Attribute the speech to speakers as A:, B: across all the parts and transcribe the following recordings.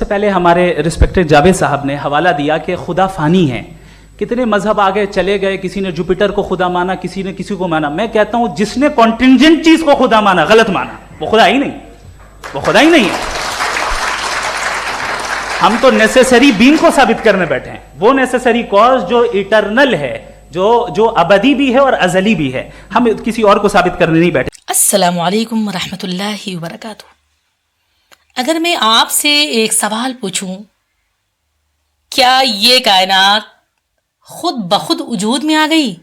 A: سے پہلے ہمارے رسپیکٹڈ جاوید صاحب نے حوالہ دیا کہ خدا فانی ہے. کتنے مذہب آگے چلے گئے, کسی نے جوپیٹر کو خدا مانا, کسی نے کسی کو مانا. میں کہتا ہوں جس نے کانٹینجنٹ چیز کو خدا مانا, غلط مانا, وہ خدا ہی نہیں, وہ خدا ہی نہیں ہے. ہم تو نیسیسری بینگ کو ثابت کرنے بیٹھے ہیں, وہ نیسیسری کاز جو ایٹرنل ہے, جو ابدی بھی ہے اور ازلی بھی ہے. ہم کسی اور کو ثابت کرنے نہیں بیٹھے.
B: السلام علیکم ورحمۃ اللہ وبرکاتہ. اگر میں آپ سے ایک سوال پوچھوں, کیا یہ کائنات خود بخود وجود میں آ گئی؟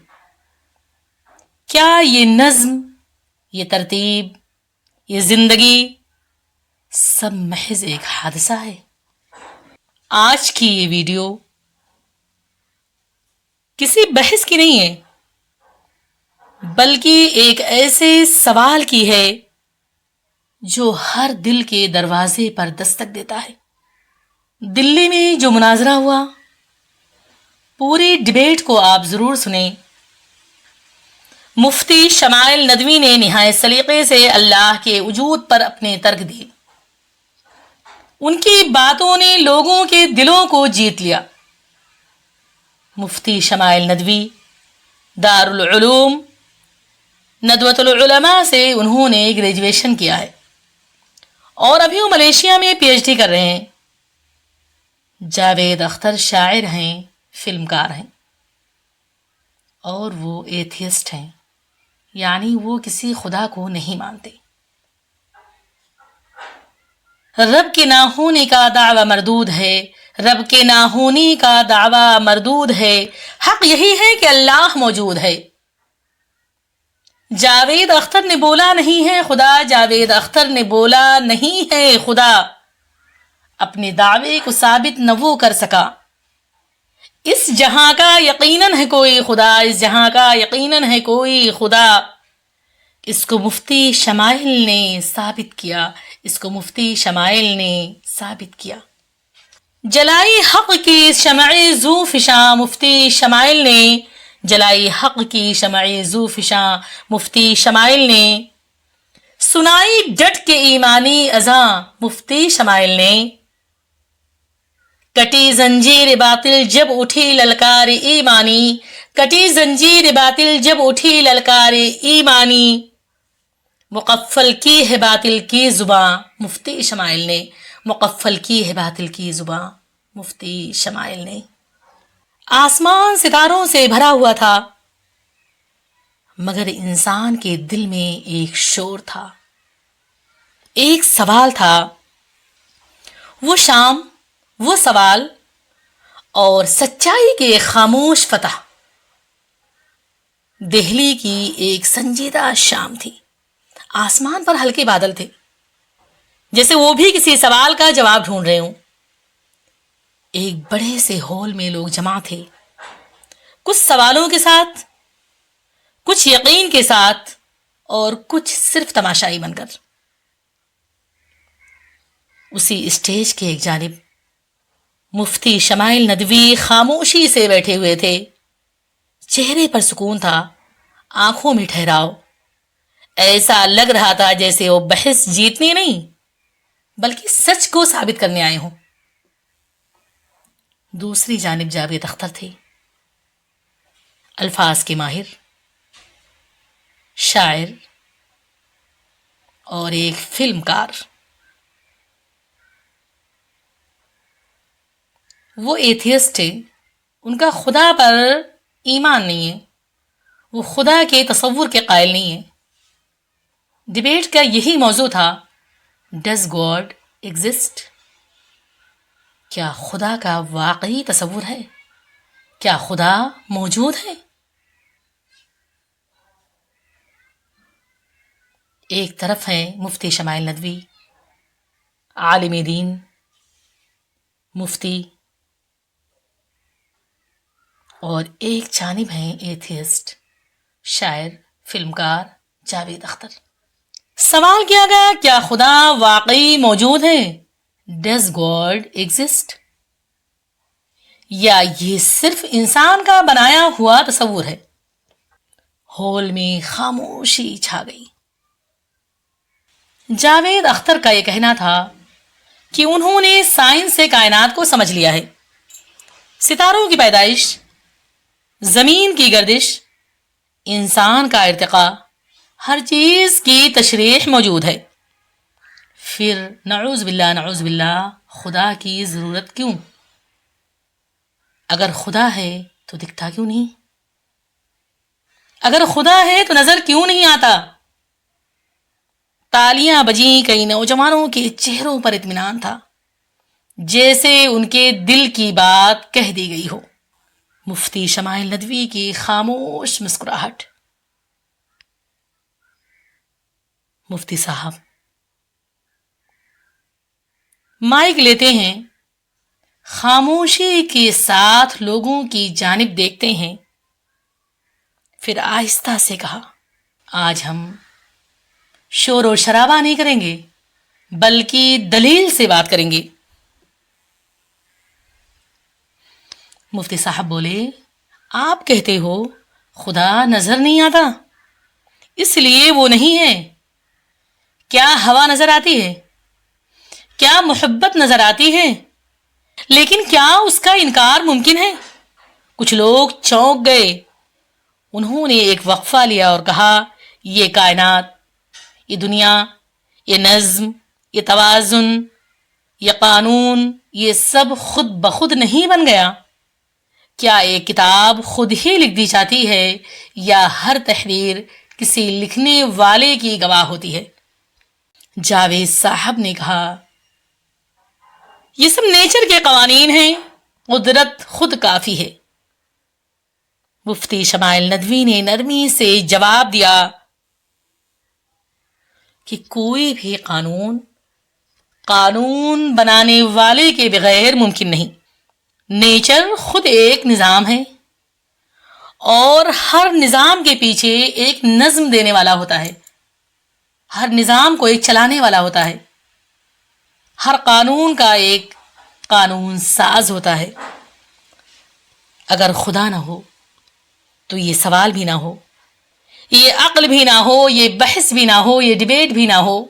B: کیا یہ نظم, یہ ترتیب, یہ زندگی سب محض ایک حادثہ ہے؟ آج کی یہ ویڈیو کسی بحث کی نہیں ہے, بلکہ ایک ایسے سوال کی ہے جو ہر دل کے دروازے پر دستک دیتا ہے. دلی میں جو مناظرہ ہوا, پوری ڈیبیٹ کو آپ ضرور سنیں. مفتی شمائل ندوی نے نہایت سلیقے سے اللہ کے وجود پر اپنے ترک دیے. ان کی باتوں نے لوگوں کے دلوں کو جیت لیا. مفتی شمائل ندوی دارالعلوم ندوۃ العلماء سے انہوں نے گریجویشن کیا ہے اور ابھی وہ ملیشیا میں پی ایچ ڈی کر رہے ہیں. جاوید اختر شاعر ہیں, فلم کار ہیں, اور وہ ایتھیسٹ ہیں, یعنی وہ کسی خدا کو نہیں مانتے. رب کے نہ ہونے کا دعویٰ مردود ہے, رب کے نہ ہونے کا دعویٰ مردود ہے, حق یہی ہے کہ اللہ موجود ہے. جاوید اختر نے بولا نہیں ہے خدا, جاوید اختر نے بولا نہیں ہے خدا. اپنے دعوے کو ثابت نہ وہ کر سکا. اس جہاں کا یقیناً ہے کوئی خدا, اس جہاں کا یقیناً ہے کوئی خدا. اس کو مفتی شمائل نے ثابت کیا, اس کو مفتی شمائل نے ثابت کیا. جلائی حق کی شمع ذو فشاں مفتی شمائل نے, جلائی حق کی شمع ذو فشاں مفتی شمائل نے. سنائی ڈٹ کے ایمانی اذاں مفتی شمائل نے. کٹی زنجیر باطل جب اٹھی للکار ایمانی, کٹی زنجیر باطل جب اٹھی للکار ایمانی. مقفل کی ہے باطل کی زباں مفتی شمائل نے, مقفل کی ہے باطل کی زباں مفتی شمائل نے. آسمان ستاروں سے بھرا ہوا تھا, مگر انسان کے دل میں ایک شور تھا, ایک سوال تھا. وہ شام, وہ سوال اور سچائی کے خاموش فتح. دہلی کی ایک سنجیدہ شام تھی. آسمان پر ہلکے بادل تھے, جیسے وہ بھی کسی سوال کا جواب ڈھونڈ رہے ہوں. ایک بڑے سے ہال میں لوگ جمع تھے, کچھ سوالوں کے ساتھ, کچھ یقین کے ساتھ, اور کچھ صرف تماشائی بن کر. اسی اسٹیج کے ایک جانب مفتی شمائل ندوی خاموشی سے بیٹھے ہوئے تھے. چہرے پر سکون تھا, آنکھوں میں ٹھہراؤ. ایسا لگ رہا تھا جیسے وہ بحث جیتنے نہیں بلکہ سچ کو ثابت کرنے آئے ہوں. دوسری جانب جاوید اختر تھے, الفاظ کے ماہر, شاعر اور ایک فلم کار. وہ ایتھیسٹ تھے, ان کا خدا پر ایمان نہیں ہے, وہ خدا کے تصور کے قائل نہیں ہے. ڈیبیٹ کا یہی موضوع تھا, ڈز گاڈ ایگزسٹ؟ کیا خدا کا واقعی تصور ہے؟ کیا خدا موجود ہے؟ ایک طرف ہیں مفتی شمائل ندوی, عالم دین, مفتی, اور ایک جانب ہیں ایتھیسٹ, شاعر, فلم کار جاوید اختر. سوال کیا گیا, کیا خدا واقعی موجود ہے؟ Does God exist? یا یہ صرف انسان کا بنایا ہوا تصور ہے؟ ہال میں خاموشی چھا گئی. جاوید اختر کا یہ کہنا تھا, کہ انہوں نے سائنس سے کائنات کو سمجھ لیا ہے. ستاروں کی پیدائش، زمین کی گردش، انسان کا ارتقاء، ہر چیز کی تشریح موجود ہے. پھر نعوذ باللہ خدا کی ضرورت کیوں؟ اگر خدا ہے تو دکھتا کیوں نہیں؟ اگر خدا ہے تو نظر کیوں نہیں آتا؟ تالیاں بجیں، کئی نوجوانوں کے چہروں پر اطمینان تھا، جیسے ان کے دل کی بات کہہ دی گئی ہو. مفتی شمائل ندوی کی خاموش مسکراہٹ. مفتی صاحب مائک لیتے ہیں، خاموشی کے ساتھ لوگوں کی جانب دیکھتے ہیں، پھر آہستہ سے کہا، آج ہم شور و شرابہ نہیں کریں گے، بلکہ دلیل سے بات کریں گے. مفتی صاحب بولے، آپ کہتے ہو خدا نظر نہیں آتا، اس لیے وہ نہیں ہے. کیا ہوا نظر آتی ہے؟ کیا محبت نظر آتی ہے؟ لیکن کیا اس کا انکار ممکن ہے؟ کچھ لوگ چونک گئے. انہوں نے ایک وقفہ لیا اور کہا، یہ کائنات، یہ دنیا، یہ نظم، یہ توازن، یہ قانون، یہ سب خود بخود نہیں بن گیا. کیا ایک کتاب خود ہی لکھ دی جاتی ہے یا ہر تحریر کسی لکھنے والے کی گواہ ہوتی ہے؟ جاوید صاحب نے کہا، یہ سب نیچر کے قوانین ہیں، قدرت خود کافی ہے. مفتی شمائل ندوی نے نرمی سے جواب دیا کہ کوئی بھی قانون بنانے والے کے بغیر ممکن نہیں. نیچر خود ایک نظام ہے اور ہر نظام کے پیچھے ایک نظم دینے والا ہوتا ہے. ہر نظام کو ایک چلانے والا ہوتا ہے. ہر قانون کا ایک قانون ساز ہوتا ہے. اگر خدا نہ ہو تو یہ سوال بھی نہ ہو، یہ عقل بھی نہ ہو، یہ بحث بھی نہ ہو، یہ ڈیبیٹ بھی نہ ہو.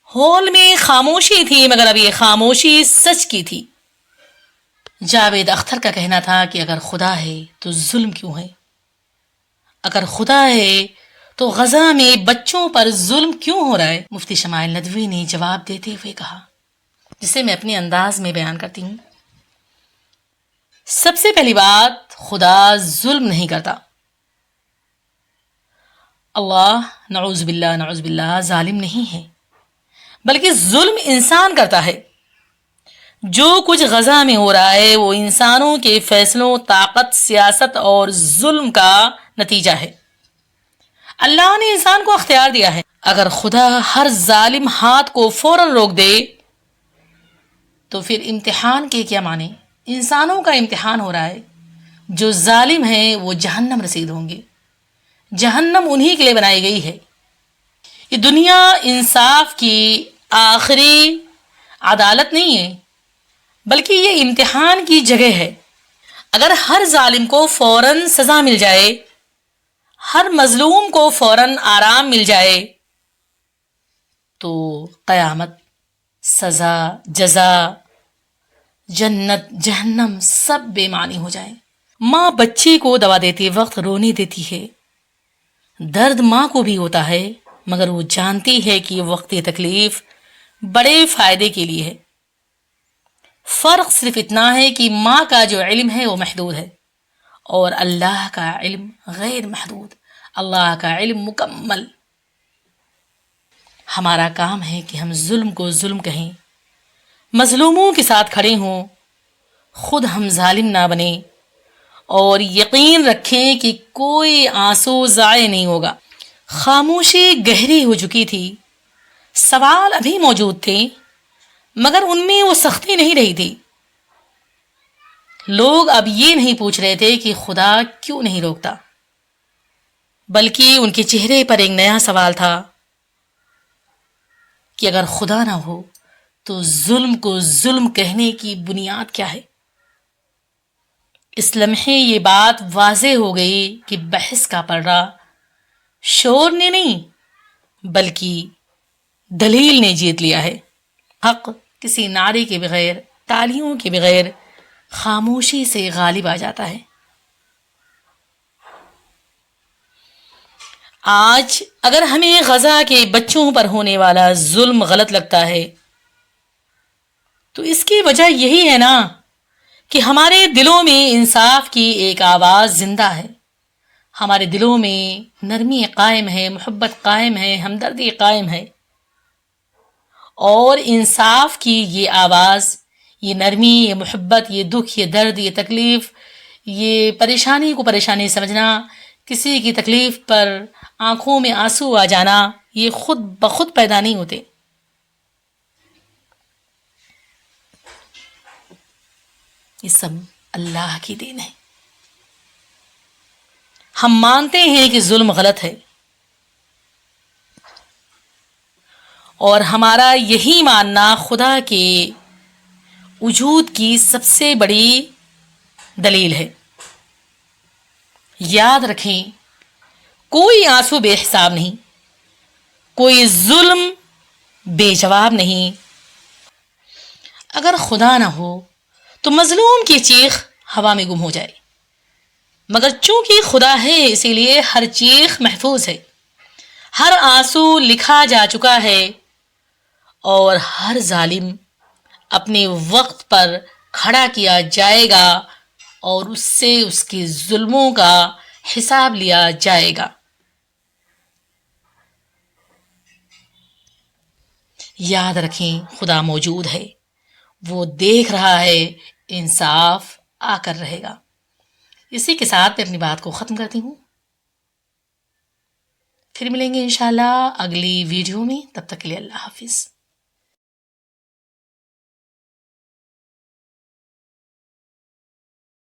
B: ہال میں خاموشی تھی، مگر اب یہ خاموشی سچ کی تھی. جاوید اختر کا کہنا تھا کہ اگر خدا ہے تو ظلم کیوں ہے؟ اگر خدا ہے تو غزہ میں بچوں پر ظلم کیوں ہو رہا ہے؟ مفتی شمائل ندوی نے جواب دیتے ہوئے کہا، جسے میں اپنے انداز میں بیان کرتی ہوں. سب سے پہلی بات، خدا ظلم نہیں کرتا. اللہ نعوذ باللہ ظالم نہیں ہے، بلکہ ظلم انسان کرتا ہے. جو کچھ غزہ میں ہو رہا ہے وہ انسانوں کے فیصلوں، طاقت، سیاست اور ظلم کا نتیجہ ہے. اللہ نے انسان کو اختیار دیا ہے. اگر خدا ہر ظالم ہاتھ کو فوراً روک دے تو پھر امتحان کے کیا معنی؟ انسانوں کا امتحان ہو رہا ہے. جو ظالم ہیں وہ جہنم رسید ہوں گے. جہنم انہی کے لیے بنائی گئی ہے. یہ دنیا انصاف کی آخری عدالت نہیں ہے، بلکہ یہ امتحان کی جگہ ہے. اگر ہر ظالم کو فوراً سزا مل جائے، ہر مظلوم کو فوراً آرام مل جائے، تو قیامت، سزا، جزا، جنت، جہنم سب بے معنی ہو جائے. ماں بچی کو دوا دیتے وقت رونے دیتی ہے. درد ماں کو بھی ہوتا ہے، مگر وہ جانتی ہے کہ یہ وقتی تکلیف بڑے فائدے کے لیے ہے. فرق صرف اتنا ہے کہ ماں کا جو علم ہے وہ محدود ہے اور اللہ کا علم غیر محدود، اللہ کا علم مکمل. ہمارا کام ہے کہ ہم ظلم کو ظلم کہیں، مظلوموں کے ساتھ کھڑے ہوں، خود ہم ظالم نہ بنیں، اور یقین رکھیں کہ کوئی آنسو ضائع نہیں ہوگا. خاموشی گہری ہو چکی تھی. سوال ابھی موجود تھے، مگر ان میں وہ سختی نہیں رہی تھی. لوگ اب یہ نہیں پوچھ رہے تھے کہ خدا کیوں نہیں روکتا، بلکہ ان کے چہرے پر ایک نیا سوال تھا کہ اگر خدا نہ ہو تو ظلم کو ظلم کہنے کی بنیاد کیا ہے؟ اس لمحے یہ بات واضح ہو گئی کہ بحث کا پلڑا شور نے نہیں بلکہ دلیل نے جیت لیا ہے. حق کسی نعرے کے بغیر، تالیوں کے بغیر خاموشی سے غالب آ جاتا ہے۔ آج اگر ہمیں غزہ کے بچوں پر ہونے والا ظلم غلط لگتا ہے تو اس کی وجہ یہی ہے نا کہ ہمارے دلوں میں انصاف کی ایک آواز زندہ ہے، ہمارے دلوں میں نرمی قائم ہے، محبت قائم ہے، ہمدردی قائم ہے، اور انصاف کی یہ آواز، یہ نرمی، یہ محبت، یہ دکھ، یہ درد، یہ تکلیف، یہ پریشانی کو پریشانی سمجھنا، کسی کی تکلیف پر آنکھوں میں آنسو آ جانا، یہ خود بخود پیدا نہیں ہوتے۔ یہ سب اللہ کی دین ہے۔ ہم مانتے ہیں کہ ظلم غلط ہے، اور ہمارا یہی ماننا خدا کے وجود کی سب سے بڑی دلیل ہے۔ یاد رکھیں، کوئی آنسو بے حساب نہیں، کوئی ظلم بے جواب نہیں۔ اگر خدا نہ ہو تو مظلوم کی چیخ ہوا میں گم ہو جائے، مگر چونکہ خدا ہے اسی لیے ہر چیخ محفوظ ہے، ہر آنسو لکھا جا چکا ہے، اور ہر ظالم اپنے وقت پر کھڑا کیا جائے گا اور اس سے اس کے ظلموں کا حساب لیا جائے گا۔ یاد رکھیں، خدا موجود ہے، وہ دیکھ رہا ہے، انصاف آ کر رہے گا۔ اسی کے ساتھ میں اپنی بات کو ختم کرتی ہوں، پھر ملیں گے انشاءاللہ اگلی ویڈیو میں، تب تک کے لیے اللہ حافظ۔